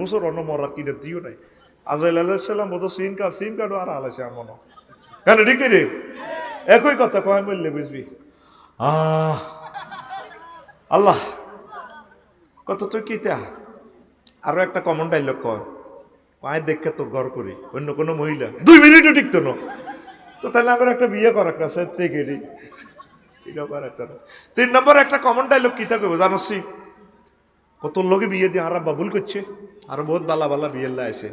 বছর অন্য মরার কিনে দিও নাই। আজরাইল আলাইহিস সালাম বোধ সিম কার্ডও আর আলাইছে এমন কেন ঠিক রে একই কথা কয় বললে বুঝবি। আল্লাহ কত তুই কিতা আরো একটা কমন ডাইলগ কয় পায়ে দেখে তোর ঘর করি অন্য কোনো মহিলা 2 মিনিটও টিকতো না তো তাহলে আমার একটা বিয়ে করা একটা সে থেকে রে 3 নম্বর একটা কমন ডাইলগ কিতা কইব জানোস কত লোকে বিয়ে দিয়ে আরাব্বা ভুল করছে আরো বহুত বালা বালা বিয়ে আছে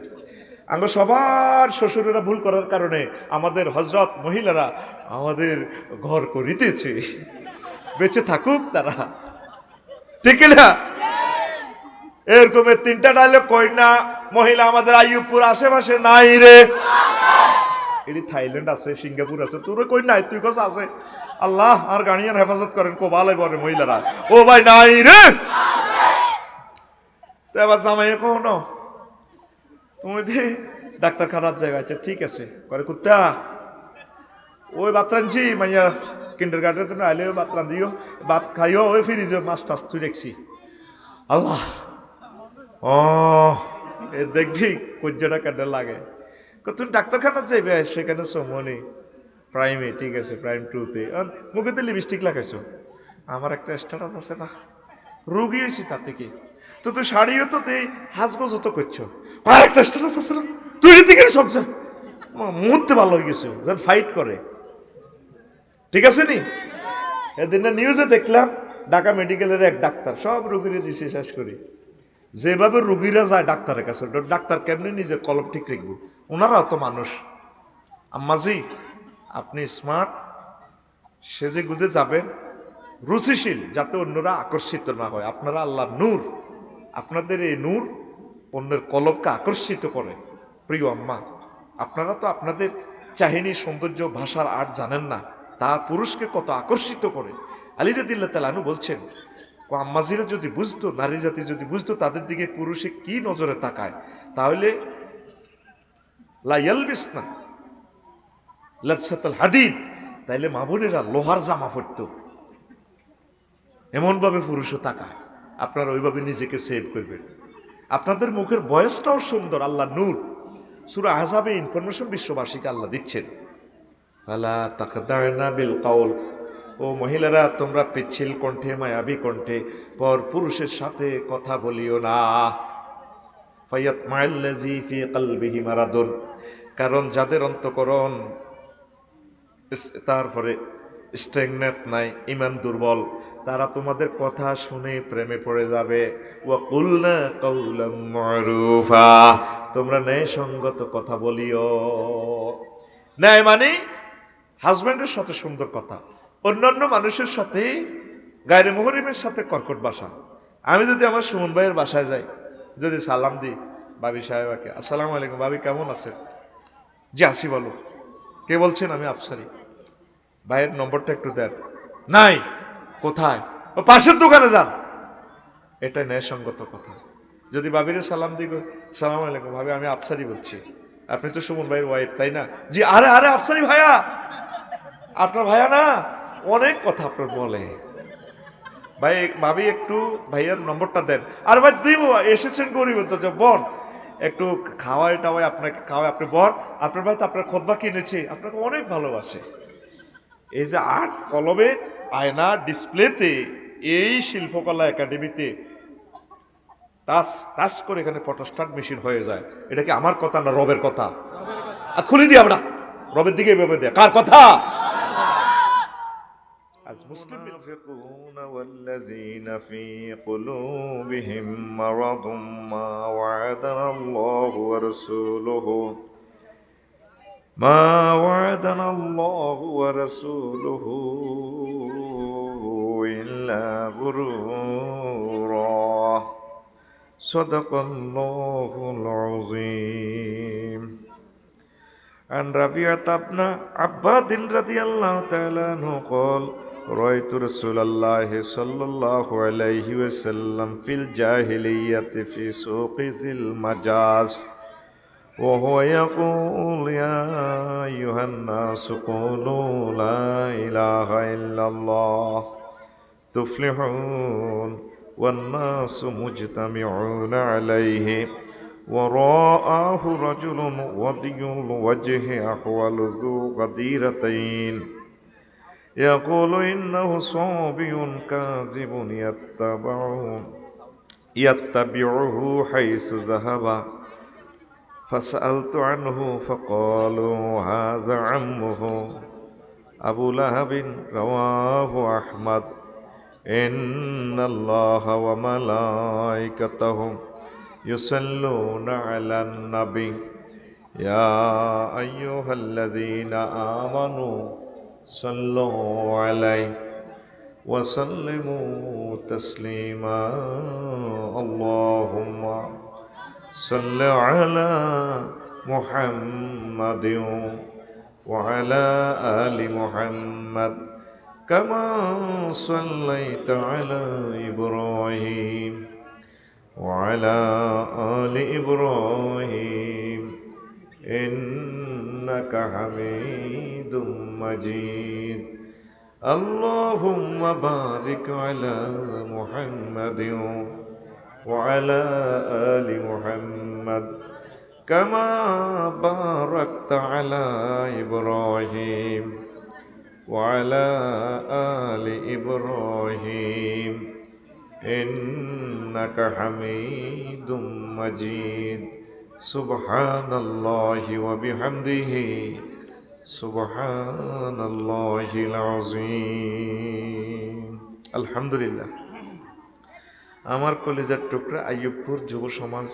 আমরা সবার শ্বশুরেরা ভুল করার কারণে আমাদের হজরত মহিলারা আমাদের ঘর করিতেছে বেঁচে থাকুক তারা ঠিক না এরকমের 3টা ডায়লগ কই না মহিলা আমাদের আইয়ুবপুর আশেপাশে নাই রে এটি থাইল্যান্ড আছে সিঙ্গাপুর আছে তোর কই নাই তুই কস আছে আল্লাহ আর গার্ডিয়ান হেফাজত করেন কোবালে বলে মহিলারা ও ভাই নাই রে তো এবার জামাই কখনো তুমি ডাক্তার খারাপ জায়গা আছে ঠিক আছে করে কুত্তা ওই ভাত রাঁধছি মাইয়া কিন্ডার গার্ডেন তুমি আইলে ভাত রাঁধিও ভাত খাইও ওই ফিরিজ মাছ টাছ তুই দেখছি আল্লাহ ও এ দেখবি কজ্জাটা কেটে লাগে তুমি ডাক্তারখানার যাইবে সেখানে সমনি প্রাইমে ঠিক আছে প্রাইম 2-তে মুখেতে লিপস্টিক লাগাইছো আমার একটা স্ট্যাটাস আছে না রোগী হয়েছি তার থেকে তো তুই শাড়িও তো দে হাজগোজ তো করছো আর একটা স্ট্যাটাস আছে না তুই এদিকে সবজা মুহূর্তে ভালো হয়ে গেছে ফাইট করে ঠিক আছে নি এদিন না নিউজে দেখলাম ঢাকা মেডিকেলের এক ডাক্তার সব রোগীরে দিছে শেষ করি যেভাবে রোগীরা যায় ডাক্তারের কাছে ডাক্তার কেমনি নিজের কলম ঠিক রাখবো ওনারাও তো মানুষ আম্মাজি আপনি স্মার্ট সেজে গুজে যাবেন রুচিশীল যাতে অন্যরা আকর্ষিত না হয় আপনারা আল্লাহ নূর আপনাদের এই নূর অন্যের কলবকে আকর্ষিত করে প্রিয় আম্মা আপনারা তো আপনাদের চাহিনী সৌন্দর্য ভাষার আর্ট জানেন না তা পুরুষকে কত আকর্ষিত করে আলী রাদিয়াল্লাহু তাআলা আনহু বলছেন আম্মাজিরা যদি বুঝতো নারী জাতি যদি বুঝতো তাদের দিকে পুরুষে কি নজরে তাকায় তাহলে লা ইয়ালবিসনা লাবসাতাল হাদিদ তাইলে মা বোনেরা লোহার জামা পরত এমনভাবে পুরুষও তাকায় আপনারা ওইভাবে নিজেকে সেভ করবেন আপনাদের মুখের বয়সটাও সুন্দর আল্লাহ নূর সূরা আহজাবে ইনফরমেশন বিশ্ববাসীকে আল্লাহ দিচ্ছেন ফালা তাখদানা বিল কাউল ও মহিলারা তোমরা পিচ্ছিল কণ্ঠে মায়াবী কণ্ঠে পর পুরুষের সাথে কথা বলিও না ফায়াতমাইল্লাযী ফি কলবিহি মারাদুন কারণ যাদের অন্তঃকরণ তারপরে স্ট্রেংথ নাই ঈমান দুর্বল তারা তোমাদের কথা শুনে প্রেমে পড়ে যাবে ওয়া কুলনা কাওলাম মারুফা তোমরা ন্যায়সঙ্গত কথা বলিও ন্যায় মানে হাজব্যান্ডের সাথে সুন্দর কথা অন্যান্য মানুষের সাথে গায়রে মুহরিমের সাথে কর্কট ভাষা আমি যদি আমার সুমন ভাইয়ের বাসায় যাই যদি সালাম দিই ভাবি সাহেবাকে আসসালামু আলাইকুম ভাবি কেমন আছেন জি আসি বলো কে বলছেন আমি আফসারি ভাইয়ের নম্বরটা একটু দেন নাই কোথায় ও পাশের দোকানে যান এটা ন্যায়সঙ্গত কথা যদি ভাবিরে সালাম দিই সালাম আলাইকুম ভাবি আমি আফসারি বলছি আপনি তো সুমন ভাইয়ের ওয়াইফ তাই না জি আরে আরে আফসারি ভাইয়া আপনার ভাইয়া না অনেক কথা আপনার বলে ভাই ভাবি একটু ভাইয়ার নম্বরটা দেন আর ভাই দিব এসেছেন গরিব তো বল একটু খাওয়াই টাওয়াই আপনাকে খাওয়াই আপনি বল আপনার ভাই তো আপনার খোদবা কিনেছে আপনাকে অনেক ভালোবাসে এই যে আর্ট কলমের আয়না ডিসপ্লেতে এই শিল্পকলা একাডেমিতে টাচ টাচ করে এখানে ফটোস্টাট মেশিন হয়ে যায় এটা কি আমার কথা না রবের কথা আর খুলে দিই আমরা রবের দিকে এভাবে দেয় কার কথা আজ মুসলিম মুনাফিকুন ওয়াল্লাযীনা ফী কুলুবিহিম মারাদুম মা ওয়া'দানাল্লাহু ওয়া রাসূলুহু ما وعدنا الله ورسوله إلا غرورا صدق الله العظيم عن ربيعة بن عباد رضي الله تعالى عنه قال رأيت رسول الله صلى الله عليه وسلم في الجاهلية في سوق ذي المجاز وهو يقول يا أيها الناس قولوا لا إله إلا الله تفلحون والناس مجتمعون عليه وراءه رجل وضي الوجه أحول ذو غديرتين يقول إنه صابي كاذب يتبعه حيث ذهب فسألت عنه فقالوا هذا عمه أبو لهب. رواه أحمد. إن الله وملائكته يصلون على النبي يا أيها الذين آمنوا صلوا عليه وسلموا تسليما. اللهم صل على محمد وعلى آل محمد كما صليت على إبراهيم وعلى آل إبراهيم إنك حميد مجيد. اللهم بارك على محمد وعلى آل محمد كما باركت على إبراهيم وعلى آل إبراهيم إنك حميد مجيد. سبحان الله وبحمده سبحان الله العظيم. আলহামদুলিল্লাহ। আমার কলেজের টুকরা আইয়ুবপুর যুব সমাজ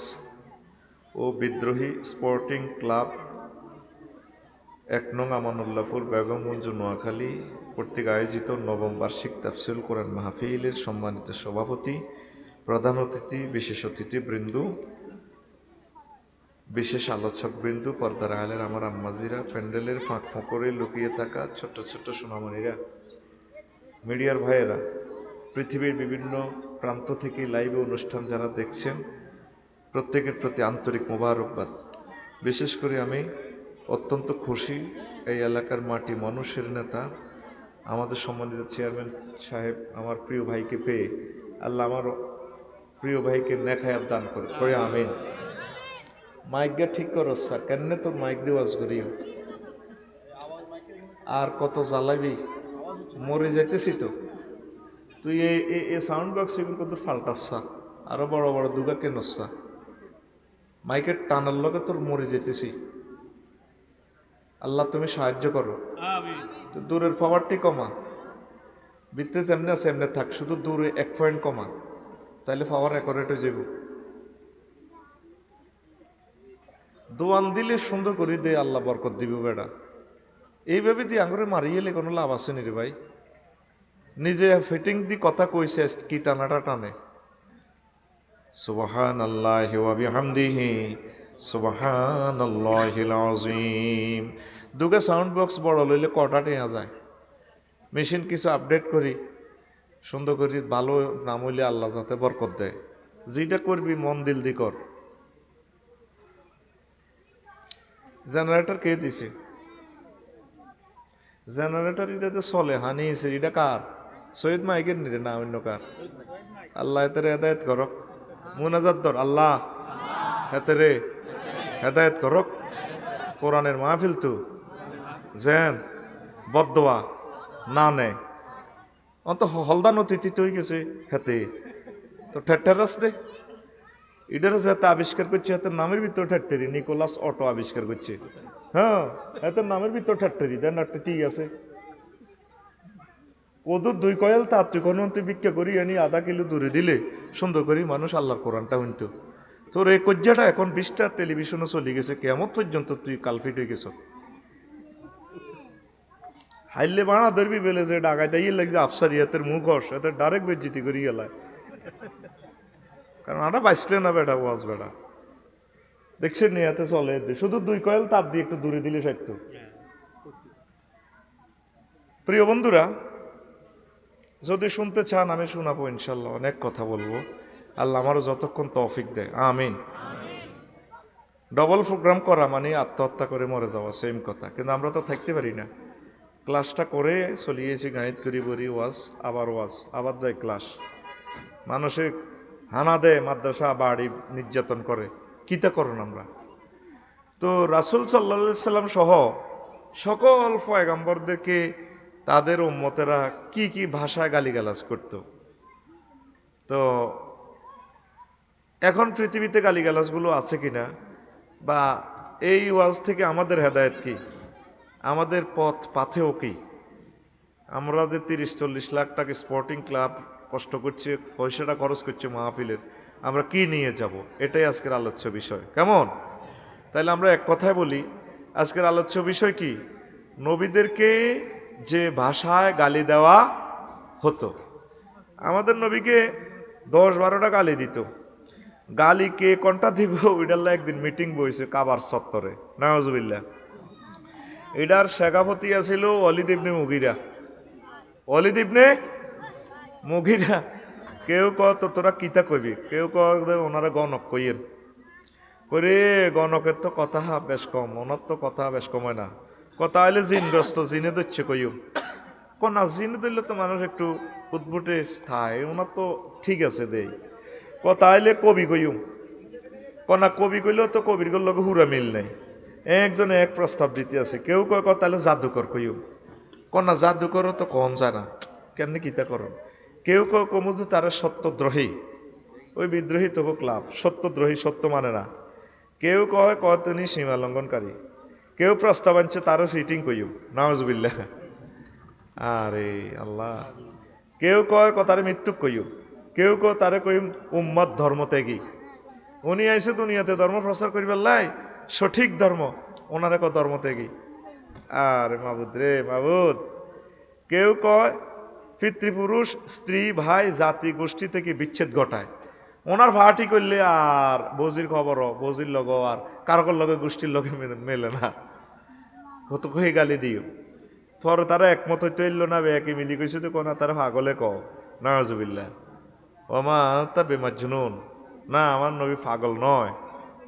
ও বিদ্রোহী স্পোর্টিং ক্লাব ১ নং আমানুল্লাহপুর বেগমগঞ্জ নোয়াখালী কর্তৃক আয়োজিত নবম বার্ষিক তাফসীরুল কোরআন মাহফিলের সম্মানিত সভাপতি, প্রধান অতিথি, বিশেষ অতিথিবৃন্দ, বিশেষ আলোচকবৃন্দ, পর্দার আলের আমার আম্মাজিরা, প্যান্ডেলের ফাঁক ফোঁকরে লুকিয়ে থাকা ছোট্ট ছোট্ট সোনামণিরা, মিডিয়ার ভাইয়েরা, পৃথিবীর বিভিন্ন প্রান্ত থেকে লাইভে অনুষ্ঠান যারা দেখছেন, প্রত্যেকের প্রতি আন্তরিক মোবারকবাদ। বিশেষ করে আমি অত্যন্ত খুশি এই এলাকার মাটি মানুষের নেতা আমাদের সম্মানিত চেয়ারম্যান সাহেব আমার প্রিয় ভাইকে পেয়ে। আল্লাহ আমার প্রিয় ভাইকে নেক হায়াত দান করে আমিন। মাইক গা ঠিক করো স্যার, কেন তোর মাইক দিয়ে ওয়াজ করিও, আর কত জ্বালাবি, মরে যাইতেছি তো। তুই এই সাউন্ড বক্স এগুলো কত ফাল্টাচ্ছা, আরো বড় বড় দুগা কেনচ্ছা, মাইকের টানার লগে তোর মরে যেতেছি। আল্লাহ তুমি সাহায্য করো, দূরের পাওয়ারটি কমা, বৃত্তে যেমনি আছে এমনি থাক, শুধু দূরে 1 পয়েন্ট কমা, তাইলে পাওয়ার অ্যাকোরেট হয়ে যাব। দোয়ান দিলে সুন্দর করে দে, আল্লাহ বরকত দিব বেড়া। এইভাবে দিয়ে আঙুরে মারিয়েলে কোনো লাভ আছে নি রে ভাই। নিজে ফিটিং দি কথা কইছে কি টানাটা টানে। সুবহানাল্লাহি ওয়া বিহামদিহি সুবহানাল্লাহিল আযীম। দুগা সাউন্ড বক্স বড় লইলে কটা টেয়া যায়। মেশিন কিছু আপডেট করি সুন্দর করি, ভালো নাম হইলে আল্লাহ যাতে বরকত দেয়। যেটা করবি মন দিল দি কর। জেনারেটর কে দিছে? জেনারেটর এটাতে চলে, হানিছে। এটা কার? সৈয়দ মাইকের নিরে না অন্য কার? আল্লাহ এতে হেদায়ত করক। মুনাজাত ধর, আল্লাহ হেতে রে হেদায়ত করক। কোরআনের মাহফিল তো যেন বদদোয়া না নেয়, অন্ত হলদান অতিথি হয়ে গেছে হেতে তো ঠেট্টারাস দে। এটার যাতে আবিষ্কার করছে, হাতের নামের ভিতর ঠেট্টারি, নিকোলাস অটো আবিষ্কার করছে। হ্যাঁ, হাতের নামের ভিতর ঠেট্টারি দেন একটা, ঠিক আছে। ওদের 2 কয়েল তার তুই কোনো ভিক্ষা করি আনি আধা কিলো দূরে দিলে সুন্দর করি মানুষ আল্লাহর কোরআনটা শুনতো। তোর এই কজ্জাটা এখন 20টা টেলিভিশনে চলে গেছে, কেমন পর্যন্ত তুই কালফিট হয়ে গেছ। হাইলে বানা ধরবি বেলে যে ডাকাই দাইয়ে লাগছে আফসার ইয়াতের মুখ হস, এতে ডাইরেক্ট বেজ্জিতি করি গেলায়। কারণ আটা বাঁচলে না বেটা, ওয়াজ বেটা দেখছেন নি এতে চলে, শুধু 2 কয়েল তার দিয়ে একটু দূরে দিলে সাইত। প্রিয় বন্ধুরা, যদি শুনতে চান আমি শোনাবো ইনশাল্লাহ, অনেক কথা বলবো। আল্লাহ আমারও যতক্ষণ তৌফিক দেয়, আমিন। ডবল প্রোগ্রাম করা মানে আত্মহত্যা করে মরে যাওয়া, সেম কথা। কিন্তু আমরা তো থাকতে পারি না। ক্লাসটা করে চলিয়েছি, গাইড করি বরি, ওয়াজ আবার যাই ক্লাস। মানুষে হানা দেয়, মাদ্রাসা বাড়ি নির্যাতন করে, কিতা করুন আমরা তো রাসূল সাল্লাল্লাহু আলাইহি সাল্লাম সহ সকল পয়গম্বরদেরকে তাদের উম্মতেরা কি কি ভাষায় গালিগালাজ করত। তো এখন পৃথিবীতে গালিগালাজগুলো আছে কিনা, বা এই ওয়াজ থেকে আমাদের হেদায়েত কি, আমাদের পাথেও কি, আমরা যে 30-40 লাখ টাকা স্পোর্টিং ক্লাব কষ্ট করছে, পয়সাটা খরচ করছে মাহফিলের, আমরা কি নিয়ে যাব, এটাই আজকের আলোচ্য বিষয়। কেমন? তাইলে আমরা এক কথায় বলি, আজকের আলোচ্য বিষয় কি? নবীদেরকে যে ভাষায় গালি দেওয়া হতো, আমাদের নবীকে 10-12টা গালি দিত। গালি কে কোনটা দিব ওইটার একদিন মিটিং বইছে কাবার চত্বরে, নাউজুবিল্লাহ। এটার শেখাপতি আছিল ওয়ালিদ ইবনে মুগিরা। ওয়ালিদ ইবনে মুগিরা। কেউ কত তোরা কিতা কইবি, কেউ ওনারা গণক কইয়েন করে, গণকের তো কথা বেশ কম, ওনার তো কথা বেশ কম হয় না। কথা হইলে জিনগ্রস্ত, জিনে ধরছে কইও কনা, জিনে ধরলে তো মানুষ একটু উদ্ভুটে স্থায়, ওনার তো ঠিক আছে দেই। কথা হইলে কবি কইও কনা, কবি কইলেও তো কবির লগে হুরা মিল নেই। একজনে এক প্রস্তাব দিতে আছে, কেউ কয় কথা হলে জাদুকর কইও কনা, জাদুকরও তো কম যায় না, কেমনি কিতা করো। কেউ কয় কমু যে তারা সত্যদ্রোহী, ওই বিদ্রোহী তবু ক্লাব, সত্যদ্রোহী, সত্য মানে না। কেউ কয় তিনি সীমা লঙ্ঘনকারী, কেউ প্রস্তাব আনছে তারও সিটিং কইও, নাউজুবিল্লাহ। আরে আল্লাহ। কেউ কয় তারে মৃত্যুক কইও, কেউ কয় তারে কইম উম্মত ধর্ম ত্যাগী। উনি আইসে দুনিয়াতে ধর্ম প্রচার করিবার লাই, সঠিক ধর্ম, ওনারে কয় ধর্ম ত্যাগী। আরে মাবুদ রে মাবুদ। কেউ কয় পিতৃপুরুষ, স্ত্রী, ভাই, জাতি গোষ্ঠী থেকে বিচ্ছেদ ঘটায়, ওনার ভাটি করলে আর বজির খবরও, বজির লগ আর কারকর লগে গোষ্ঠীর লগে মেলে না, কত কয়ে গালি দিও। পরে তারা একমত হইতে এলো না, একই মিলি কইছে তো কোনা, তারা পাগলে ক, নাউজুবিল্লাহ। ওমা তা বেমাজ্জুনুন, না আমার নবী পাগল নয়,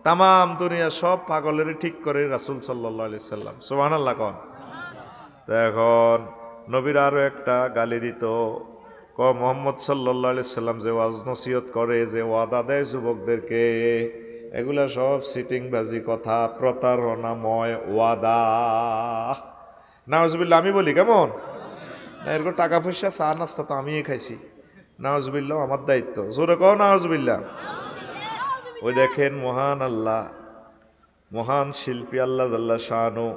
তামাম দুনিয়া সব পাগলের ঠিক করে রাসূল সাল্লাল্লাহু আলাইহি সাল্লাম, সুবহানাল্লাহ কন। এখন নবীর আরো একটা গালি দিত, মুহাম্মদ সাল্লাল্লাহু আলাইহি সাল্লাম যে ওয়াজ নসিহত করে, যে ওয়াদা দেয় যুবকদেরকে, এগুলা সব সিটিংবাজি কথা, প্রতারণাময় ওয়াদা। নাউজুবিল্লাহ। আমি বলি কেমন না, এরকম টাকা পয়সা চা নাস্তা তো আমিই খাইছি, নাউজুবিল্লাহ আমার দায়িত্ব, জোরে কও নাউজুবিল্লাহ। ওই দেখেন মহান আল্লাহ, মহান শিল্পী আল্লাহ জাল্লা শানু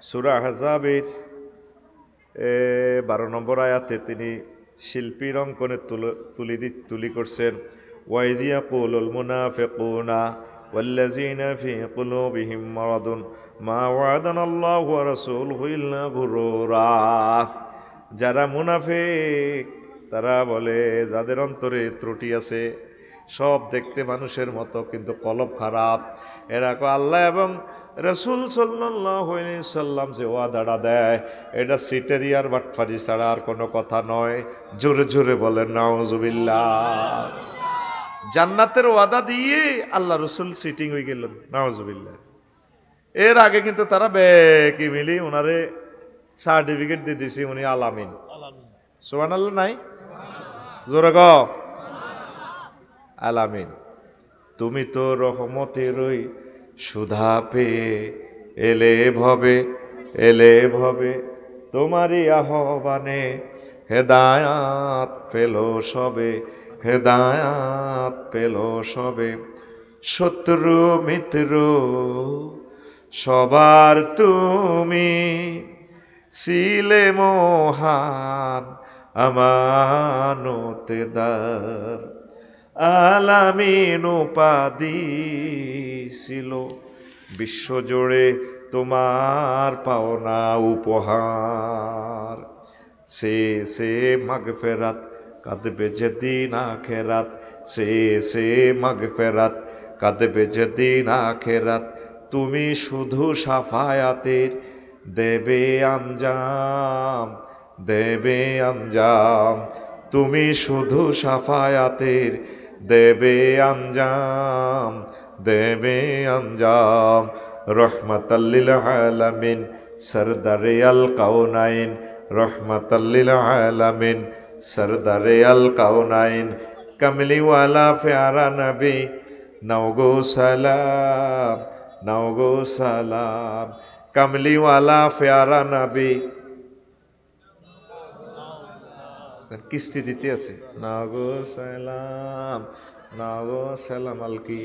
সূরা আহজাবের 12 নম্বর আয়াতে তিনি শিল্পীর অঙ্কনে তুলি করছেন, ওয়াইয ইয়াকুলুল মুনাফিকুনা ওয়াল্লাযীনা ফী কুলুবিহিম মারাদুন মা ওয়া'আদানাল্লাহু ওয়া রাসূলুহু ইল্লা গুরুরা। যারা মুনাফিক তারা বলে, যাদের অন্তরে ত্রুটি আছে, সব দেখতে মানুষের মতো কিন্তু কলব খারাপ, এরা আল্লাহ এবং রাসূল সাল্লাল্লাহু আলাইহি সাল্লাম যে ওয়াদাটা দেয়, এটা সিটারি আর বাটফারি ছাড়া আর কোনো কথা নয়। জোরে জোরে বলেন নাউজুবিল্লাহ। জান্নাতের ওয়াদা দিয়ে আল্লাহ রাসূল সিটিং হয়ে গেলেন, নাউজুবিল্লাহ। এর আগে কিন্তু তারা বেকি মিলি ওনারে সার্টিফিকেট দিয়ে দিছি, উনি আলামিন, সুবহানাল্লাহ নাই, জোরে কও আলামিন। তুমি তো রহমতেরই সুধা পেয়ে এলে ভবে তোমারই আহ্বানে, হেদায়াত পেল সবে, শত্রু মিত্র সবার তুমি, ছিলে মহান আমানতেদার, আলামিন উপাধি ছিল বিশ্বজুড়ে তোমার পাওনা উপহার। সে মাগফিরাত কাঁদবে যেদিন আখেরাত, সে মাগফিরাত কাঁদবে যেদিন আখেরাত, তুমি শুধু সাফায়াতের দেবে আঞ্জাম, তুমি শুধু সাফায়াতের দেবে আঞ্জাম। রহমাতাল্লিল আলামিন সরদারে আল কাউনাইন, রহমাতাল্লিল আলামিন সরদারে আল কাউনাইন, কমলিওয়ালা প্যারা নবী নাও গো সালাম, নাও গো সালাম, কামলিওয়ালা ফেয়ারা নবী। কিস্তি দিতে আছে, নাও গো সালাম, নাও গো সালাম আলকি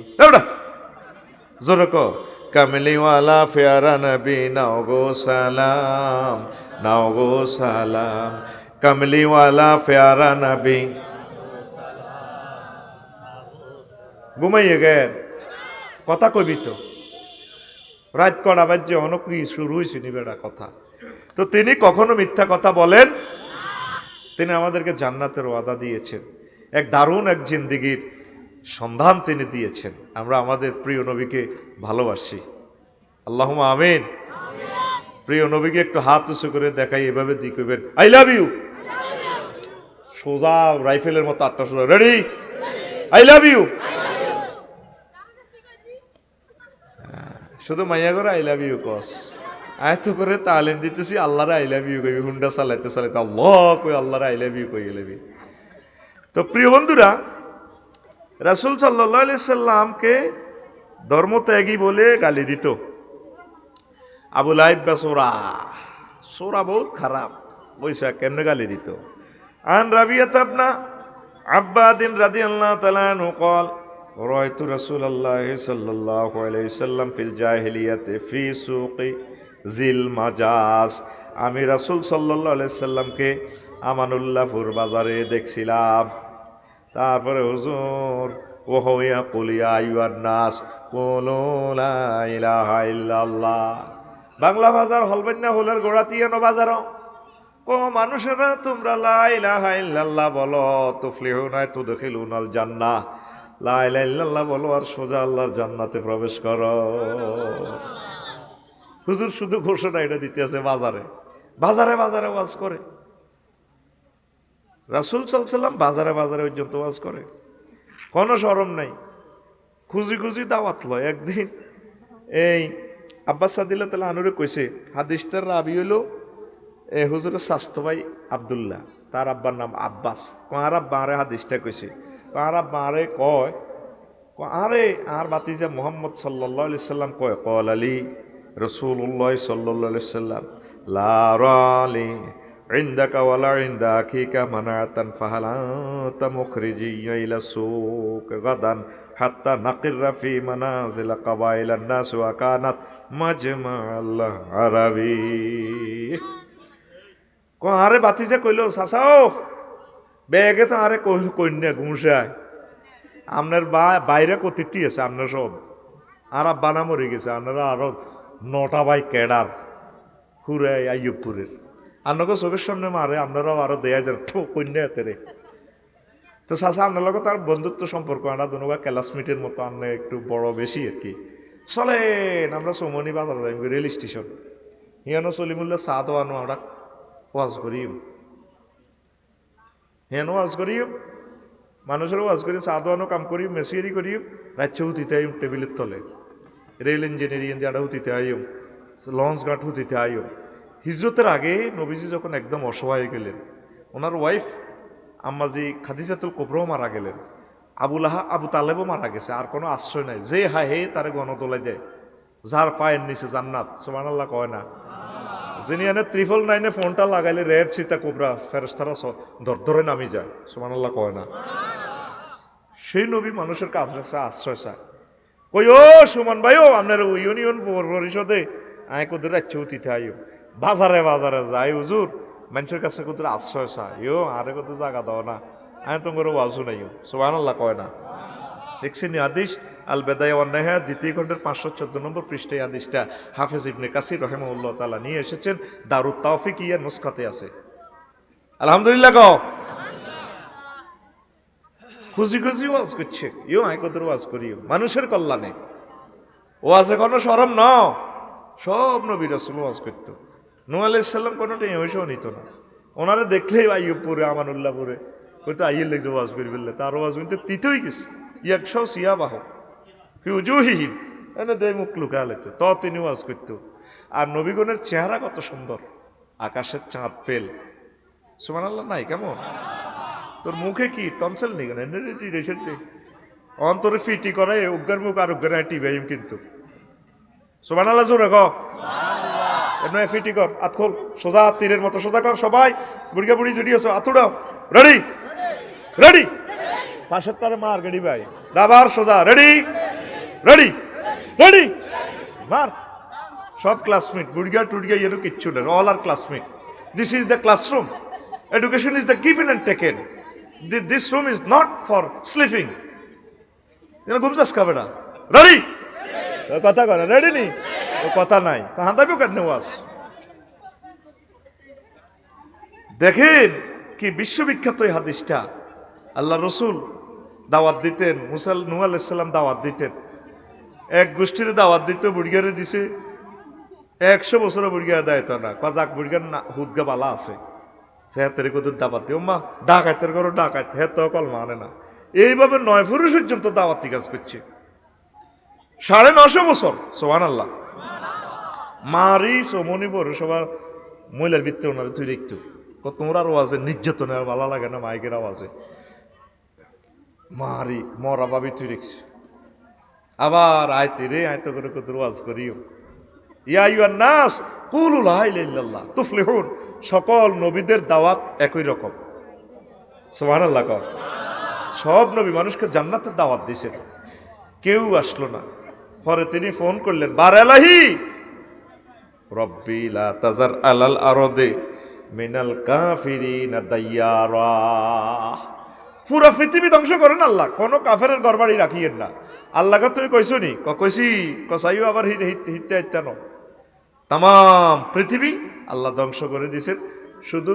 জোরে কো, কামলিওয়ালা ফেয়ারা নবী, নাও গো সালাম, নাও গো সালাম, কামলিওয়ালা ফেয়ারা নবী। ঘুমাইয়ে গেল, কথা কবি তো রাত কড়া বাজ্যে অনেক কি শুরু হয়েছে নি বেড়া কথা। তো তিনি কখনো মিথ্যা কথা বলেন। তিনি আমাদেরকে জান্নাতের ওয়াদা দিয়েছেন, এক দারুণ এক জিন্দিগির সন্ধান তিনি দিয়েছেন। আমরা আমাদের প্রিয় নবীকে ভালোবাসি, আল্লাহুম্মা আমিন। প্রিয় নবীকে একটু হাত উঁচু করে দেখাই, এভাবে দিয়ে কইবেন আই লাভ ইউ, সোজা রাইফেলের মতো 8টা সোজা, রেডি, আই লাভ ইউ। শুধু মাইয়া করে আই লাভ ইউ কস, আয়ত করে তালিম দিতেছি আল্লাহরে আই লাভ ইউ কইবি, হুন্ডা চালাইতে চালাইতে আল্লাহ কই আল্লাহরে আই লাভ ইউ কই গেলেবি। তো প্রিয় বন্ধুরা, রাসূল সাল্লাল্লাহু আলাইহি সাল্লামকে ধর্মত্যাগী বলে গালি দিত। আবু লাইব বা সোরা, সোরা বহুত খারাপ, বইসা কেমনে গালি দিত। আন রাবিয়াত ইবনে আব্বাদিন রাদিয়াল্লাহু তাআলা আনহু قال রাআইতু রাসূলুল্লাহ সাল্লাল্লাহু আলাইহি সাল্লাম ফিল জাহিলিয়াতি ফি সুকি জিল মাজাজ। আমি রাসূল সাল্লাল্লাহু আলাইহি সাল্লামকে আমানুল্লাহপুর বাজারে দেখছিলাম। তারপরে হুজুর ওয়া কুলিয়া আইয়ুহান নাস কুলু লা ইলাহা ইল্লাল্লাহ। বাংলা বাজার হলবেন না, হলের গোড়াতিয়ানো বাজারও কো মানুষেরা তোমরা লা ইলাহা ইল্লাল্লাহ বলো, তুফলিহুনা তুদখিলুনাল জান্নাহ। লা ইলাহা ইল্লাল্লাহ বলো আর সোজা আল্লাহর জান্নাতে প্রবেশ করো। হুজুর শুধু ঘোষণা এটা দিতে আছে বাজারে বাজারে বাজারে ওয়াজ করে। রাসূল সাল্লাল্লাহু আলাইহি সাল্লাম বাজারে বাজারে পর্যন্ত ওয়াজ করে, কোনো শরম নাই। খুঁজি খুঁজি দাওয়াত লয়। একদিন এই আব্বাস সাদিল্লাহ তাআলা আনুরে কইছে, হাদিসটার রাবি হইল হুজুরের স্বাস্থ্য ভাই আব্দুল্লাহ, তার আব্বার নাম আব্বাস। আর আব্বা আরে হাদিসটা কইছে, আর আব্বা আরে কয় আরে আর বাতিজা মুহাম্মদ সাল্লাল্লাহু আলাইহি সাল্লাম কয় কল আলী রাসূলুল্লাহ সাল্লাল্লাহু আলাইহি সাল্লাম লা রালি ইনদাকা ওয়ালা ইনদা আখিকা মানাতান ফাহালাতা মুখরিজিয়া ইলা সুক গাদান হাত্তা নাকিররা ফি মানাজিল কাবাইলান নাস ওয়া কানাত মাজমাআল আরাবি। আরে বাতিজা কইল চাচাও বেগে তো আরে কন্যা ঘুষায় আপনার বাইরে কতিটি আছে আপনার সব, আর আব্বানা মরে গেছে, আপনারা আরো 9টা ভাই কেডার হুরে আইয়ুবপুরের, আপনাকে চোখের সামনে মারে, আপনারাও আরো দেয়া দেন কন্যা এতে রে। তো চাচা আপনার লোক তার বন্ধুত্ব সম্পর্ক আনা দুনুবা ক্লাসমেটের মতো, আনলে একটু বড় বেশি আর কি। চলেন আমরা চৌমনি বাজার রেল স্টেশন হিয়ানো চলিমুল্লা চা তো আনো, আমরা ওয়াজ করিম হেনো ওয়াজ করিম, মানুষেরও ওয়াজ করি, চা দোয়ানো কাম করি, মেসিয়ারি করি, রাজ্যে হুতিতে আইম টেবিলের তলে, রেল ইঞ্জিনিয়ারিং দিয়ে হুতিতে আইম, লঞ্চ ঘাট হুতিতে আইম। হিজরতের আগে নবীজি যখন একদম অসহায় গেলেন, ওনার ওয়াইফ আম্মাজি খাদিজাতুল কুবরাও মারা গেলেন, আবু তালেবও মারা গেছে, আর কোনো আশ্রয় নাই। যে হায় হে তারে গণতলায় দেয়, যার পায়ের নিচে জান্নাত, সুবহানাল্লাহ কয় না। যিনি এনে 999 ফোনটা লাগাইলে রেব সীতা কোবরা ফেরেশতারা ধরে নামি যায়, সুবহানাল্লাহ কয় না। সেই নবী মানুষের কাছে আশ্রয় চায়। কই ও সুমন ভাই, ও আপনার ইউনিয়ন পরিষদে আয় কোদের রাজ্য অতীতে আইও, বাজারে বাজারে যাই হুজুর, মানুষের কাছে কোদের আশ্রয় চায়, ইও আরে কত জায়গা দাও না, আয় তোমার ওয়াজু নাই, সুবহানাল্লাহ কয় না। দেখছেন হাদিস আল বেদায়া ওয়ান নেহা 2য় খণ্ডের 514 নম্বর পৃষ্ঠায় হাদিসটা হাফেজ ইবনে কাসির রাহিমাহুল্লাহ তাআলা নিয়ে এসেছেন, দারুত তাওফিক ইয়া নুসখাতে আছে। আলহামদুলিল্লাহ কও। খুশি খুশি ওয়াজ করছে, ইও আয় কত ওয়াজ করিও মানুষের কল্যাণে। ওয়াজে কোনো শরম ন, সব নবী রাসূল ওয়াজ করত। নূহ আলাইহিস সালাম কোনো টেনশন নিত না, ওনারে দেখলেই আইয়ুবপুরে আমানুল্লাহপুরে কইতো আইয়ের লেগে ওয়াজ করি বললে, তার ওয়াজ কিন্তু তিতই গেছে। ইয়াকশাও সিয়াবাহ ফি উজুহিহিম, এনে দেয় মুখ লুকা লেতো, তো তিনি ওয়াজ করতো। আর নবীগণের চেহারা কত সুন্দর, আকাশের চাঁদ ফেল, সুবহানাল্লাহ নাই কেমন। তোর মুখে কি টনসেল নেই কেন, অন্তরে ফিটি করে উগ্গার মুখ আর উগ্গার টিবাইম কিন্তু সুবহানাল্লাহ জোরে ক এমনি ফিটি কর আত খোল সোজা তীরের মতো সোজা কর সবাই বুড়িয়া বুড়ি জুড়ি আছো আতুড়াও রেডি রেডি পাশের তারে মার গেডি ভাই দাবার সোজা রেডি রেডি রেডি মার সব ক্লাসমেট বুড়িয়া টুড়িয়া এর কিচ্ছু নেই all are classmate this is the classroom education is the given and taken this room is not for sleeping ঘুমসাস খাবে না রেডি কথা করে রেডি নি কথা নাই হাঁদাবিও কেন ওয়াজ দেখেন কি বিশ্ববিখ্যাত এই হাদিসটা আল্লাহ রসুল দাওয়াত দিতেন নূহ আলাইহিস সালাম দাওয়াত দিতেন এক গোষ্ঠীর দাওয়াত দিতে বুড়িয়ারে দিছে 100 বছর বুড়িয়া দেয় তো না কজাক বুড়িয়ার না হুদগা বালা আছে সে হাতের কদুর দাওয়াত দিও মা ডাকাতের করো ডাকাত হে তো কল মানে না এইভাবে 9 পুরুষ পর্যন্ত দাওয়াতি কাজ করছে 950 বছর সুবহানাল্লাহ মারি সমনি পৌরসভার মহিলার ভিত্তি ওনারা তুই দেখতো তোমরা আওয়াজে নির্যাতনের আর ভালো লাগে না মাইকের আওয়াজে মারি মরা ভাবি তুই দেখছি আবার আয়তে রে আয়তো করে কত ওয়াজ করিও ইয়া আইয়ুহান নাস কুলু লা ইলাহা ইল্লাল্লাহ তুফলিহুন সকল নবীদের দাওয়াত একই রকম সুবহানাল্লাহ কর সব নবী মানুষকে জান্নাতের দাওয়াত দিয়েছেন কেউ আসলো না পরে তিনি ফোন করলেন বারালাহি রব্বি লা তাজার আলাল আরদে মিনাল কাফিরিনা দাইয়ারা পুরো পৃথিবী ধ্বংস করেন আল্লাহ কোনো কাফেরের ঘরবাড়ি রাখিয়েন না আল্লাহকে তুমি কইছো নি কইছি কসাইও আবার হিতে আইতানো তাম পৃথিবী আল্লাহ ধ্বংস করে দিয়েছেন শুধু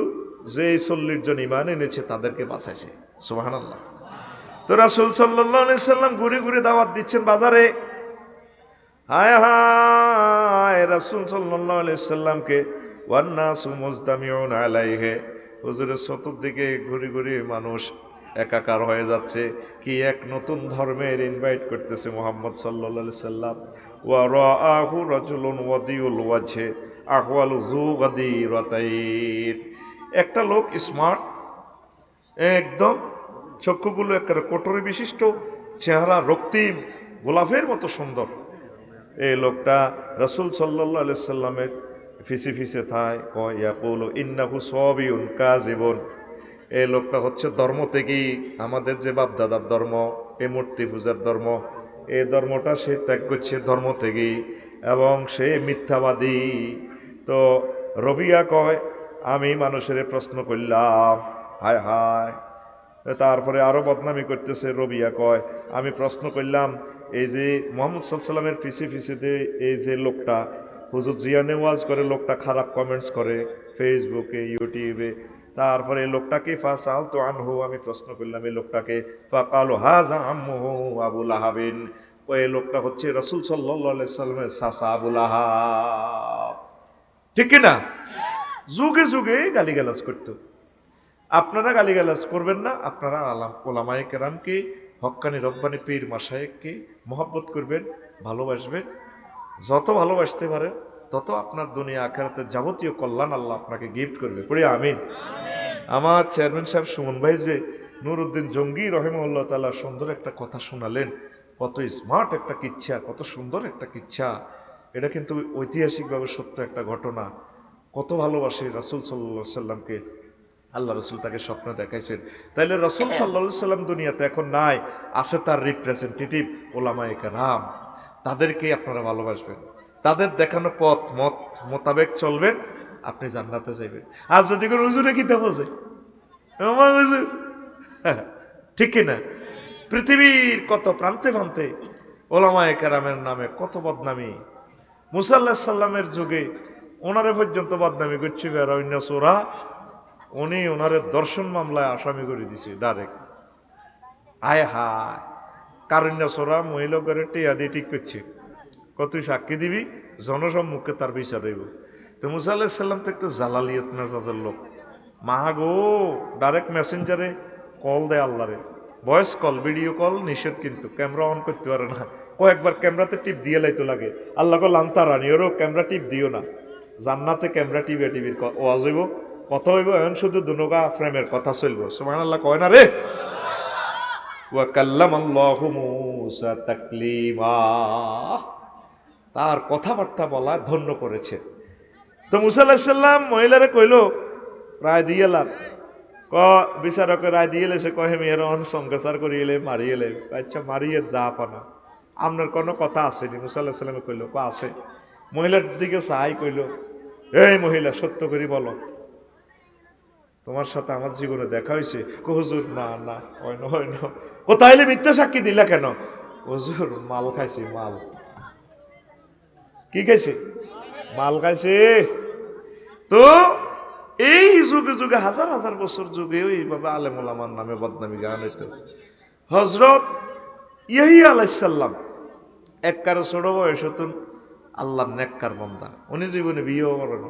যে 40 জন ঈমান এনেছে তাদেরকে বাঁচাইছে সুবহানাল্লাহ তো রাসূল সাল্লাল্লাহু আলাইহি সাল্লাম ঘুরে ঘুরে দাওয়াত দিচ্ছেন বাজারে হায় হায় রাসূল সাল্লাল্লাহু আলাইহি সাল্লামকে ওয়ান নাসু মুজতামিউন আলাইহি হুজুরের চতুর্দিকে ঘুরে ঘুরে মানুষ একাকার হয়ে যাচ্ছে কি এক নতুন ধর্মের ইনভাইট করতেছে মুহাম্মদ সাল্লাল্লাহু আলাইহি সাল্লাম ওয়া রাআহু রাজুলুন ওয়াদিউল ওয়াজহি আহওয়ালু যু গাদিরাতাইন একটা লোক স্মার্ট একদম চক্ষুগুলো একটা কোটরি বিশিষ্ট চেহারা রক্তিম গোলাপের মতো সুন্দর এই লোকটা রাসূল সাল্লাল্লাহু আলাইহি সাল্লামের ফিসে ফিসে থায় কয় ইয়াকুলু ইন্নাহু সাবিউন কাযিবুন এই লোকটা হচ্ছে ধর্ম থেকেই আমাদের যে বাপ দাদার ধর্ম এই মূর্তি পূজার ধর্ম এই ধর্মটা সে ত্যাগ করছে ধর্ম থেকেই এবং সে মিথ্যাবাদী তো রবিয়া কয় আমি মানুষের প্রশ্ন করলাম হায় হায় তারপরে আরো বদনামি করতেছে রবিয়া কয় আমি প্রশ্ন করলাম এই যে মুহাম্মদ সাল্লাল্লাহু আলাইহি সাল্লামের পিছে পিছে এই যে লোকটা হুজুর জিয়ানে ওয়াজ করে লোকটা খারাপ কমেন্টস করে ফেসবুকে ইউটিউবে তারপরে এই লোকটাকে ফাসাল তো আনহু আমি প্রশ্ন করলাম এই লোকটাকে ফাকালু হাযা আম্মুহু আবু লাহাবিন ওই লোকটা হচ্ছে রাসূল সাল্লাল্লাহু আলাইহি সাল্লামের চাচা আবু লাহাব ঠিক কি না যুগে যুগে গালিগালাজ করতো আপনারা গালিগালাজ করবেন না আপনারা ওলামায়ে কেরামকে হক্কানি রব্বানি পীর মাশায়েখকে মহব্বত করবেন ভালোবাসবেন যত ভালোবাসতে পারেন তত আপনার দুনিয়া আখিরাতের যাবতীয় কল্যাণ আল্লাহ আপনাকে গিফট করবে পড়ি আমিন আমার চেয়ারম্যান সাহেব সুমন ভাই যে নুরউদ্দিন জঙ্গি রহিমাহুল্লাহ তাআলা সুন্দর একটা কথা শোনালেন কত স্মার্ট একটা কিচ্ছা কত সুন্দর একটা কিচ্ছা এটা কিন্তু ঐতিহাসিকভাবে সত্য একটা ঘটনা কত ভালোবাসে রাসূল সাল্লাল্লাহু আলাইহি সাল্লামকে আল্লাহ রসুল তাকে স্বপ্ন দেখাইছেন তাইলে রসুল সাল্লাল্লাহু আলাইহি সাল্লাম দুনিয়াতে এখন নাই আছে তার রিপ্রেজেন্টেটিভ ওলামায়ে কেরাম তাদেরকে আপনারা ভালোবাসবেন তাদের দেখানো পথ মোতাবেক চলবেন আপনি জান্নাতে যাবেন আর যদি কোনো হুজুরে কিতাব বোঝে ঠিক কিনা পৃথিবীর কত প্রান্তে প্রান্তে ওলামায়ে কেরামের নামে কত বদনামি মুসা আলাইহিস সালামের যুগে ওনারে পর্যন্ত বদনামি করছে আর অন্য সোরা উনি ওনারে দর্শন মামলায় আসামি করে দিছে ডাইরেক্ট আয় হায় কারণ্য সোরা মহিলা করে টিয়া দিয়ে ঠিক করছে কতই সাক্ষী দিবি জনসম্মুখে তার বিচার হইব তো মুসা আলাইহিস সালাম তো একটু জালালিয়ত মেজাজের লোক মা গো ডাইরেক্ট মেসেঞ্জারে কল দেয় আল্লাহরে ভয়েস কল ভিডিও কল নিষেধ কিন্তু ক্যামেরা অন করতে পারে না কয়েকবার ক্যামেরাতে টিপ দিয়ে লাইতো লাগে আল্লাহ কো লান্তা রানি ওরও ক্যামেরা টিপ দিও না জান্নাতে ক্যামেরা টিপে টিভির ওয়াজ হইব কথা হইব এখন শুধু দুনোগা ফ্রেমের কথা চলব সুবহানাল্লাহ কয় না রে ওয়া কাল্লামাল্লাহু মূসা তাকলিমা, তার কথাবার্তা বলা ধন্য করেছে। তো মূসা আলাইহিস সালাম মহিলারে কইল রায় দিয়েলার, ক বিচারকের রায় দিয়েলে সে কহে মেয়ের সংসার করিয়েলে মারিয়েলে। আচ্ছা মারিয়ে যা পানা, আপনার কোনো কথা আসেনি? মূসা আলাইহিস সালামে কইল ক আছে। মহিলার দিকে চাই কইল, এই মহিলা সত্য করে বলো, তোমার সাথে আমার জীবনে দেখা হয়েছে? হুজুর না না হয় না হয় না। কোথায় মিথ্যা সাক্ষী দিলা কেন? হুজুর মাল খাইছি, মাল। কি খাইছে? মাল খাইছে। তো এই যুগে যুগে হাজার হাজার বছর যুগে এইভাবে আলেম ওলামার নামে বদনামি গান হইতো। হযরত ইয়াহিয়া আলাইহিস সালাম এককার ছোট বয়স হতুন আল্লাহর নেককার বান্দা, উনি জীবনে বিয়েও করেন,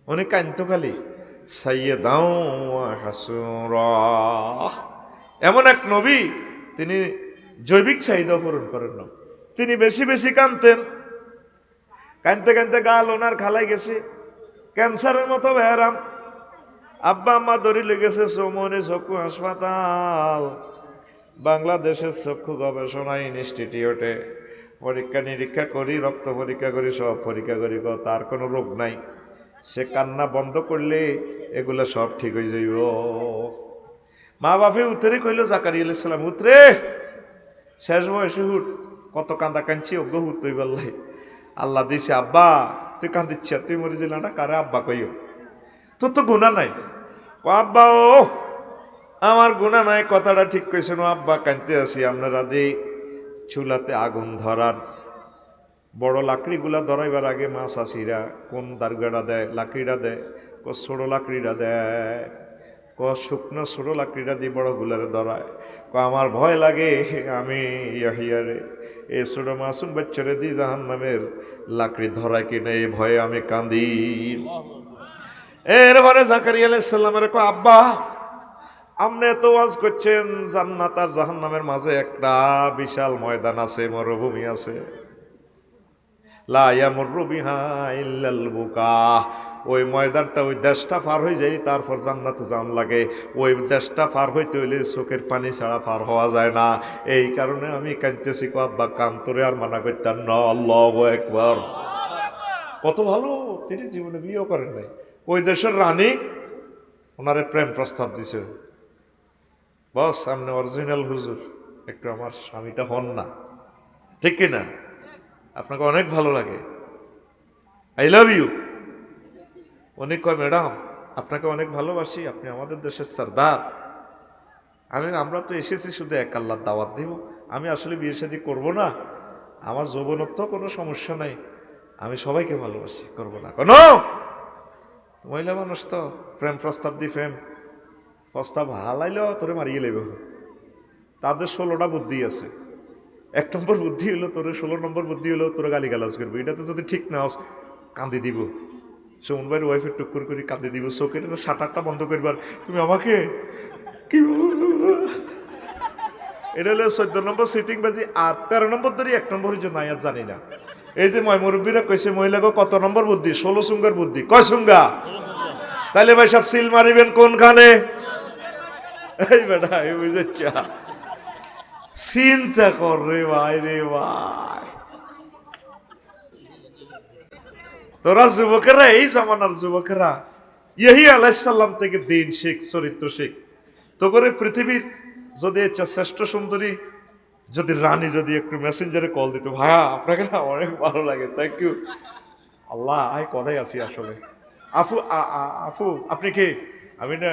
উনি কান্ত খালি সাইয়্যিদাও ওয়া হাসুরা। এমন এক নবী, তিনি জৈবিক চাহিদা পূরণ করেন না, তিনি বেশি বেশি কানতেন। কানতে কানতে গাল ওনার খালাই গেছে, ক্যান্সারের মতো ব্যারাম। আব্বা আম্মা দড়ি লেগেছে চৌমনি চক্ষু হাসপাতাল, বাংলাদেশের চক্ষু গবেষণা ইনস্টিটিউটে পরীক্ষা নিরীক্ষা করি, রক্ত পরীক্ষা করি, সব পরীক্ষা করি, তার কোনো রোগ নাই। সে কান্না বন্ধ করলে এগুলো সব ঠিক হয়ে যাইব। মা বাপে উতরে কইল জাকারিয়া আলাইহিস সালাম, উতরে শেষ বয়সে হুট, কত কান্দা কাঁদছি অজ্ঞ হুট তুই বললাই। আল্লাহ দিছে আব্বা, তুই কান্দিচ্ছ, তুই মরে দিল না, কারে আব্বা কইও, তোর তো গুনাহ নাই। ও আব্বা, ও আমার গুনাহ নাই, কথাটা ঠিক কইছেন আব্বা, কাঁদতে আছি। আপনারা দিয়ে চুলাতে আগুন ধরান, বড় লাকড়িগুলা ধরাইবার আগে মা চাষিরা কোন দারগাটা দেয়, লাকড়িটা দেয়, ক ছোট লাকড়িটা দেয়, ক শুকনো ছোট লাকড়িটা দিয়ে বড়গুলারে ধরায়। ক আমার ভয় লাগে, আমি ইয়াহিয়ারে এই ছোট মাসুম বাচ্চারে দিয়ে জাহান্নামের লাকড়ি ধরায় কিনা এই ভয়ে আমি কান্দি। এরপরে জাকারিয়া আলাইহিস সালামের ক আব্বা, আপনি এত ওয়াজ করছেন, জান্নাত আর জাহান্নামের মাঝে একটা বিশাল ময়দান আছে, মরুভূমি আছে, লা ইয়ামুররু বিহা ইল্লাল বুকা। ওই ময়দানটা, ওই দেশটা পার হয়ে যায়, তারপর জান্নাতে যাওয়ার লাগে। ওই দেশটা পার হইতে হইলে চোখের পানি ছাড়া পার হওয়া যায় না। এই কারণে আমি কাঁদতেছি। আব্বা কান্তরে আর মানা করতেন না। আল্লাহু আকবার। কত ভালো, তিনি জীবনে বিয়েও করেন নাই। ওই দেশের রানী ওনারে প্রেম প্রস্তাব দিছে, বস আপনি অরিজিনাল হুজুর, একটু আমার স্বামীটা হন না, ঠিক কিনা? আপনাকে অনেক ভালো লাগে, আই লাভ ইউ। উনি কয় ম্যাডাম আপনাকে অনেক ভালোবাসি, আপনি আমাদের দেশের সর্দার। আমরা তো এসেছি শুধু এক আল্লাহর দাওয়াত দিব, আমি আসলে বিয়ে শাদী করবো না, আমার যৌবনত্ব কোনো সমস্যা নাই, আমি সবাইকে ভালোবাসি, করবো না। কোনো মহিলা মানুষ তো প্রেম প্রস্তাব দি, প্রেম প্রস্তাব হালাইল তোরে মারিয়ে লেবে। তাদের 16টা বুদ্ধি আছে। 1 নম্বর বুদ্ধি হলো তোরে, 16 নম্বর বুদ্ধি হলো তোরে গালি গালাজ করবো। এটাতে যদি ঠিক না কান্দি দিব, সুমন ভাইয়ের ওয়াইফের টুকুর করে কাঁদে দিব, চোখের শাটারটা বন্ধ করবার, তুমি আমাকে কি। এটা হলো 14 নম্বর সিটিং বাজি। আর 13 নম্বর ধরি 1 নম্বর হচ্ছে নাই আর জানি না। এই যে মুরব্বীরা কইছে মহিলাকে কত নম্বর বুদ্ধি? 16 সুঙ্গার বুদ্ধি। কয় সুঙ্গা? তাইলে ভাই সব সিল মারিবেন কোনখানে? এই বেটা এই বুঝেছ, চিন্তা কর রে ভাই, রে ভাই তোরা যুবকেরা, এই জামানার যুবকেরা ইয়াহিয়া আলাইহিস সালাম থেকে দিন শিখ, চরিত্র শিখ। তো করে পৃথিবীর যদি শ্রেষ্ঠ সুন্দরী যদি রানী যদি একটু মেসেঞ্জারে কল দিত, ভাইয়া আপনাকে না অনেক ভালো লাগে, থ্যাংক ইউ। আল্লাহ আয় কথাই আছি আসলে। আফু আফু আপনি কি? আমি না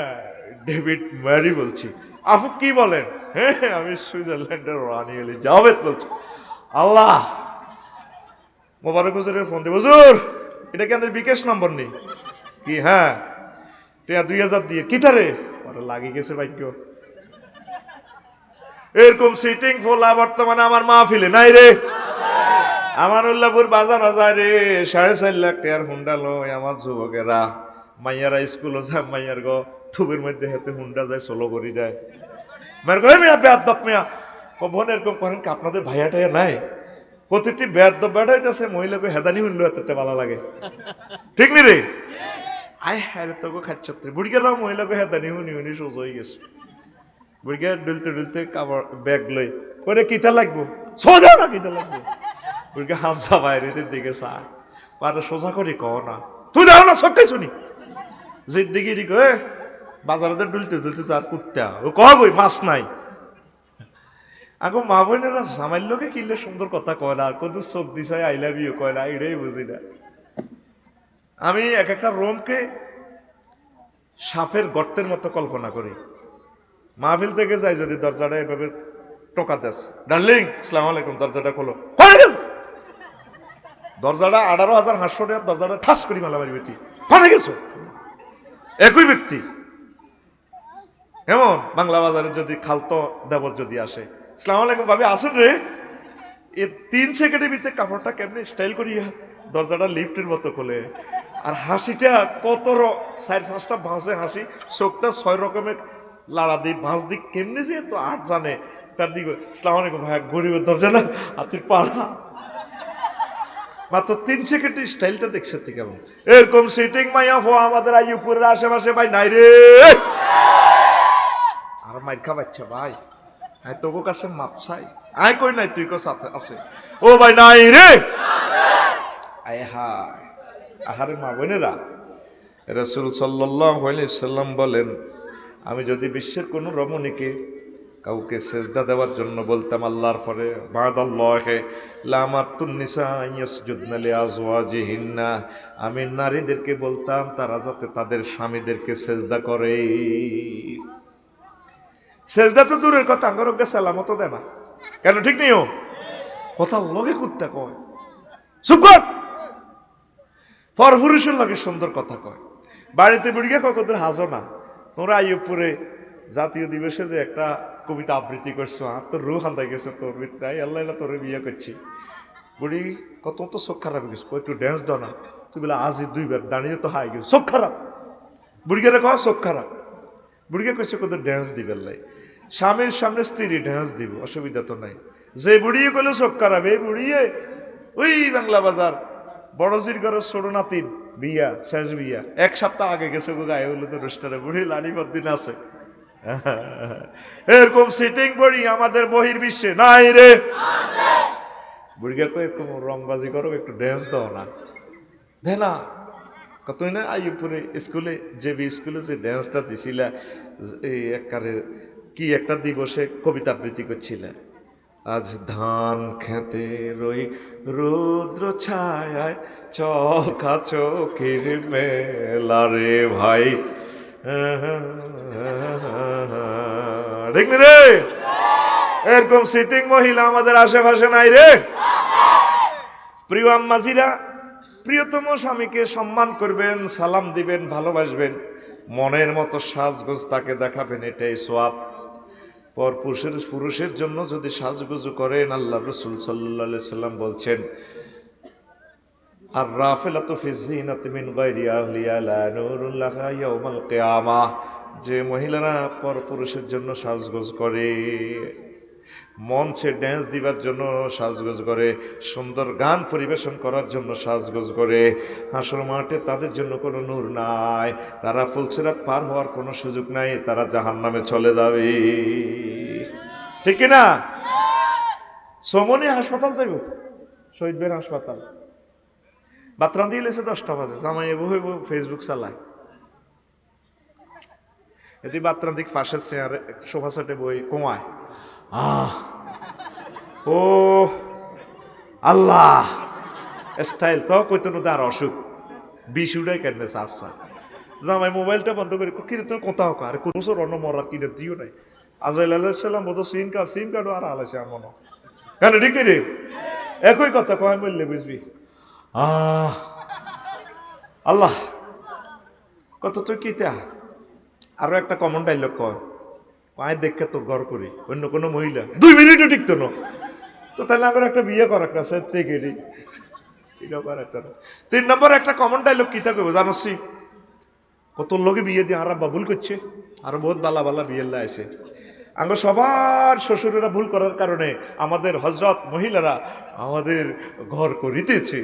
ডেভিড ম্যারি বলছি। আফু কি বলেন? হ্যাঁ আমি সুইজারল্যান্ডের রানী এলিজাবেথ বলছি। আল্লাহ মোবারক হুজুরের ফোন দিয়ে, হুজুর এটা কি আপনার বিকাশ নম্বর নেই কি? হ্যাঁ 2000 দিয়ে কিটারে লাগি গেছে ভাগ্য। এরকম সিটিং ফোলা বর্তমানে আমার মাহফিলে নাই রে। আমানুল্লাহপুর বাজার যায় রে, 4.5 লাখ টাকার হুন্ডা লয় আমার যুবকেরা। মাইয়ারা স্কুলও যায়, মাইয়ার গো থুবের মধ্যে হাতে হুন্ডা যায়, সোলো করি দেয়। মায়ের গো মিয়া বেয়াদব মিয়া, বোন এরকম করেন কি? আপনাদের ভাইয়া টাইয়া নাই? প্রতিটি বেয়াদব বেড়া হইতেছে, মহিলাকে হেদানি হুন্ডু এতটা ভালো লাগে, ঠিক নি রে? আয় হ্যাঁ তোকে খাচ্ছত্রে বুড়িকেরাও মহিলাকে হেদানি হুনি হুনি সোজ হয়ে গেছে। বুড়িকে ডুলতে ডুলতে কাপড় ব্যাগ লই করে কিতা লাগবো সোজা না কিতা লাগবো বুড়িকে হামসা বাইরেদের দিকে চায় পারে সোজা করি কহ না তুই দেখো না সব শুনি জিদ্দিগিরি কয়ে বাজারে ডুলতে ডুলতে চার কুত্তা ও কহ গই মাছ নাই আগো মা বোনেরা জামাইর লোকে কিনলে সুন্দর কথা কয় না আর কত চোখ দিশায় আই লাভ ইউ কয় না এটাই বুঝি না আমি এক একটা রোমকে সাপের গর্তের মতো কল্পনা করি মাহফিল থেকে যাই যদি দরজাটা এভাবে টোকা দেস ডার্লিং আসসালামু আলাইকুম দরজাটা খোলো দরজাটা 18,500 টাকা দরজাটা ঠাস করি মালামারি বেটি ফোনে গেছো একই ব্যক্তি এমন বাংলা বাজারে যদি খালতো দেবর যদি আসে আসসালামু আলাইকুম ভাবি আসেন রে এ 3 সেকেন্ডের ভিতরে কাপড়টা কেমনি স্টাইল করিয়া দরজাটা লিফটের মতো খোলে আর হাসিটা কত 4-5টা ভাঁজে হাসি চোখটা 6 রকমের লাড়া দিই ভাঁজ দিক কেমনি যে তো আট জানে তার দিকে আসসালামু আলাইকুম ভাই গরিবের দরজা না হাতির পাড়া মাত্র 3 সেকেন্ডের স্টাইলটা দেখছে কেমন এরকম সিটিং মাইয়া হো আমাদের আইয়ুপুরের আশেপাশে ভাই নাই রে আর মাইর খাবাচ্ছা ভাই আই তোর কাছে মাপ চাই আই কই নাই তুই কাছে আছে ও ভাই নাই রে আয় হায় আহারে মা বোনেরা রাসূল সাল্লাল্লাহু আলাইহি সাল্লাম বলেন আমি যদি বিশ্বের কোনো রমণীকে কাউকে সেজদা দেওয়ার জন্য বলতাম আল্লাহর পরে বাদাল্লাহে লামাতুন নিসা ইয়াসজুদনা লিআজওয়াজিহিন্না আমি নারীদেরকে বলতাম তারা যাতে তাদের স্বামীদেরকে সেজদা করে সেজদা তো দূরের কথা আঙ্গরকে সালামত দেয় না কেন ঠিক নেই ও কথা লগে কুত্তা কয় চুপ কর পরপুরুষের লগে সুন্দর কথা কয় বাড়িতে বুড়িয়া কয় কত হাজো না তোমরা আইয়ুবপুরে জাতীয় দিবসে যে একটা কবিতা আবৃত্তি করছো আর তোর রুহ হান্দাই গেছে তোর মিত্রাই আল্লাহ তোর বিয়ে করছি বুড়ি কত তো চোখ খারাপ গেছে একটু ড্যান্স দাও না তুই বলে আজই 2বার দাঁড়িয়ে তো হাই গেছে চোখ খারাপ বুড়িকে কয় চোখ খারাপ বুড়িকে কইছে কত ড্যান্স দিবে লাই স্বামীর সামনে স্ত্রী ড্যান্স দিব অসুবিধা তো নাই যে বুড়িয়ে কইলে চোখ খারাপ এই বুড়িয়ে ওই বাংলা বাজার বড়জির ঘরের ছোট নাতিন বিয়া শেষ বিয়া 1 সপ্তাহ আগে গেছে গো গায়ে হলো তো রুস্টারে বুড়ি লাড়ি বদিন আছে এরকম সিটিং বড়ি আমাদের বহির্বিশ্বে নাই রে বুড়িয়া কয় একটু রংবাজি করো একটু ড্যান্স দাও না দে না কতই না আইয়ুবপুরে স্কুলে জেবি স্কুলে যে ড্যান্সটা দিছিলা এই একবারে কি একটা দিবসে কবিতা আবৃত্তি করছিলে আজ ধান খেতে রই রুদ্র ছায়ায় চোখা চোখের মেলা রে ভাই দেখলি রে এরকম সিটিং মহিলা আমাদের আশেপাশে নাই রে প্রিয় আম্মাজিরা প্রিয়তম স্বামীকে সম্মান করবেন সালাম দিবেন ভালোবাসবেন মনের মতো সাজগোজ তাকে দেখাবেন এটাই সোয়াব পর পুরুষের জন্য যদি সাজগুজু করেন আল্লাহ রাসূল সাল্লাল্লাহু আলাইহি সাল্লাম বলছেন আর রাফিলাতু ফি যিনাতি মিন গায়রি আহলিয়া লা নূরুল লাহা ইয়াউমাল কিয়ামাহ যে মহিলারা পর পুরুষের জন্য সাজগোজ করে মঞ্চে ড্যান্স দিবার জন্য সাজগোজ করে সুন্দর গান পরিবেশন করার জন্য সাজগোজ করে হাসর মাঠে তাদের জন্য কোনো নূর নাই তারা ফুলসিরাত পার হওয়ার কোনো সুযোগ নাই তারা জাহান্নামে চলে যাবে ঠিক না সমনি হাসপাতাল যাইব শহীদ বের হাসপাতাল বাতরান দিয়ে লেছে 10টা বাজে জামাই এবো হইব ফেসবুক চালায় এটি বাতরান দিক ফাঁসের চেয়ারে সোফা সেটে বই কমায় ও আল্লাহ স্টাইল তো কইতো না আর অসুখ বিশুডাই কেনে সাসা জামাই মোবাইলটা বন্ধ করে কিরে তুমি কোথাও আর কোন বছর অন্য মরার কিনে দিও নাই আজরাইল আলাইহিস সালাম বড় সিম কার্ড আর আলাইছে আমনো কেন ঠিক রে একই কথা কয় বললে বুঝবি আল্লাহ কত তুই কিতা আরো একটা কমন ডায়লগ কয় পায়ে দেখে তোর ঘর করি অন্য কোনো মহিলা 2 মিনিটও টিকতো না তো তাহলে আমার একটা বিয়ে করা একটা সে থেকে রে 3 নম্বর একটা কমন ডায়লগ কিতা কইব জানোস কত লোকে বিয়ে দিয়ে আরাব্বা ভুল করছে আরো বহুত বালা বালা বিয়ে আছে আঙ্গ সবার শ্বশুরেরা ভুল করার কারণে আমাদের হজরত মহিলারা আমাদের ঘর করিতেছে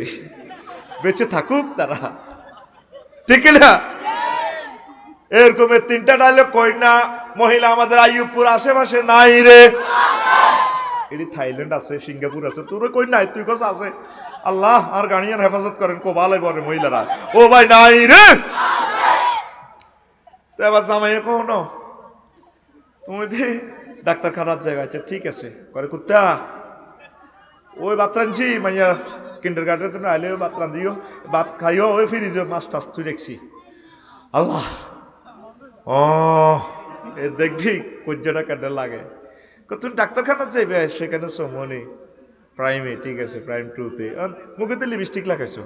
বেঁচে থাকুক তারা ঠিক না এরকমের 3টা ডায়লগ কই না মহিলা আমাদের আইয়ুবপুর আশেপাশে নাই রে। এটি থাইল্যান্ড আছে, সিঙ্গাপুর আছে, তোর কই নাই, তুই কস আছে। আল্লাহ আর গার্ডিয়ান হেফাজত করেন, কোবালে বলে মহিলারা, ও ভাই নাই রে। তো এবার জামাইয়ে কখনো তুমি দি ডাক্তার খারাপ জায়গা আছে, ঠিক আছে করে কুত্তা ওই ভাত রাঁধছি মাইয়া কিন্ডার গার্ডেন তুমি আইলে ভাত রাঁধিও, ভাত খাইও, ওই ফ্রিজে মাছ টাছ তুই দেখছি। আল্লাহ ও এ দেখবি কজ্জাটা কেটে লাগে। তুমি ডাক্তারখানার যাইবে, সেখানে সমনি প্রাইমে, ঠিক আছে প্রাইম 2-তে মুখেতে লিপস্টিক লাগাইছো,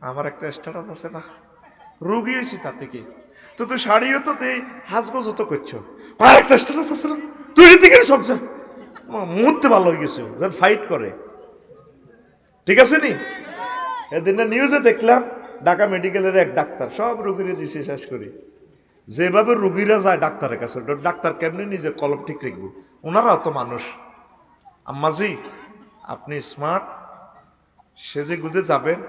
আমার একটা স্ট্যাটাস আছে না, রোগী হয়েছি তার থেকে। তো তুই শাড়িও তো দেই, হাজগোজ তো করছো, আর একটা স্ট্যাটাস আছে না, তুই দিকে সবজা মুহূর্তে ভালো হয়ে গেছে, ফাইট করে, ঠিক আছে নি। এদিন নিউজে দেখলাম ঢাকা মেডিকেলের এক ডাক্তার সব রোগীরে দিছে শেষ করি। যেভাবে রোগীরা যায় ডাক্তারের কাছে, ডাক্তার কেমনি নিজের কলম ঠিক রাখবো, ওনারাও তো মানুষ। আম্মাজি আপনি স্মার্ট, সেজে গুজে যাবেন,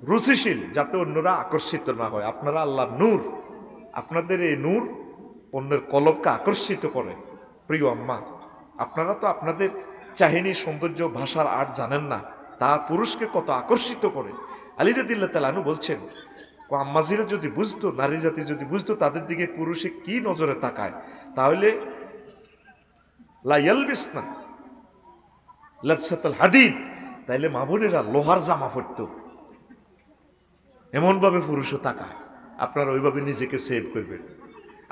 রুচিশীল, যাতে অন্যরা আকর্ষিত না হয়। আপনারা আল্লাহর নূর, আপনাদের এই নূর অন্যের কলমকে আকর্ষিত করে। প্রিয় আম্মা, আপনারা তো আপনাদের চাহিনী, সৌন্দর্য, ভাষার আর্ট জানেন না, তা পুরুষকে কত আকর্ষিত করে। আলী রাদিয়াল্লাহু তাআলা আনহু বলছেন, আম্মাজিরা যদি বুঝতো, নারী জাতি যদি বুঝতো তাদের দিকে পুরুষে কি নজরে তাকায়, তাহলে লা ইয়ালবিসনা লাবসাতাল হাদিদ, তাইলে মা বোনেরা লোহার জামা পরত। এমনভাবে পুরুষও তাকায়, আপনারা ওইভাবে নিজেকে সেভ করবেন।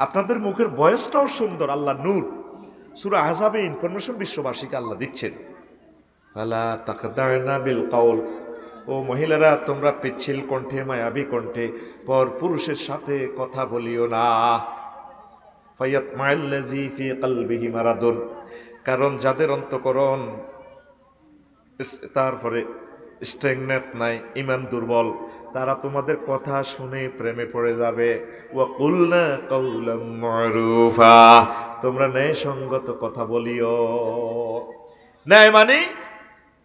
আপনাদের মুখের বয়সটাও সুন্দর, আল্লাহ নূর। সূরা আহজাবে ইনফরমেশন বিশ্ববাসীকে আল্লাহ দিচ্ছেন, ফালা তাখদা'না বিল কাউল, ও মহিলারা তোমরা পিচ্ছিল কণ্ঠে, মায়াবী কণ্ঠে পর পুরুষের সাথে কথা বলিও না। ফায়াতমাইল্লাযী ফী কলবিহি মারাদুন, কারণ যাদের অন্তঃকরণ তারপরে স্ট্রেংনেট নাই, ইমান দুর্বল, তারা তোমাদের কথা শুনে প্রেমে পড়ে যাবে। ওয়া কুলনা কাওলাম মারুফা, তোমরা ন্যায়সঙ্গত কথা বলিও। ন্যায় মানে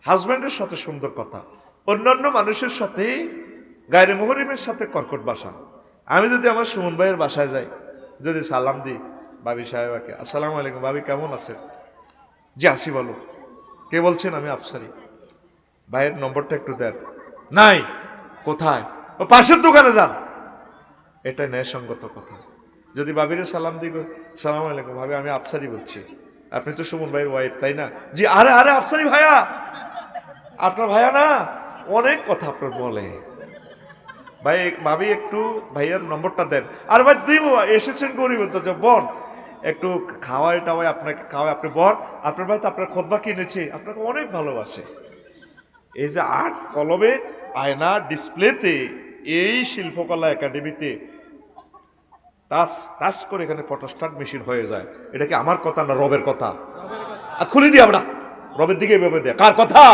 হাজব্যান্ডের সাথে সুন্দর কথা, অন্যান্য মানুষের সাথে, গায়রে মুহরিমের সাথে কর্কট ভাষা। আমি যদি আমার সুমন ভাইয়ের বাসায় যাই, যদি সালাম দিই ভাবি সাহেবাকে, আসসালামু আলাইকুম ভাবি কেমন আছেন, জি আসি বলো, কে বলছেন, আমি আফসারি, ভাইয়ের নম্বরটা একটু দেন, নাই, কোথায়, ও পাশের দোকানে যান, এটা ন্যায়সঙ্গত কথা। যদি ভাবিরে সালাম দিই, সালাম আলাইকুম ভাবি আমি আফসারি বলছি, আপনি তো সুমন ভাইয়ের ওয়াইফ তাই না, জি আরে আরে আফসারি ভাইয়া, আপনার ভাইয়া না, অনেক কথা আপনার বলে, ভাই ভাবি একটু ভাইয়ার নম্বরটা দেন, আর ভাই দিব, এসেছেন গরিব তো বন, একটু খাওয়াই টাওয়াই আপনাকে খাওয়াই, আপনি বর, আপনার ভাই তো আপনার খোদবা কিনেছে, আপনাকে অনেক ভালোবাসে। এই যে আর্ট কলমের আয়না ডিসপ্লেতে, এই শিল্পকলা একাডেমিতে টাচ টাচ করে এখানে ফটোস্টাট মেশিন হয়ে যায়। এটা কি আমার কথা না রবের কথা? আর খুলে দিই আমরা, রবের দিকে এভাবে দেয়, কার কথা?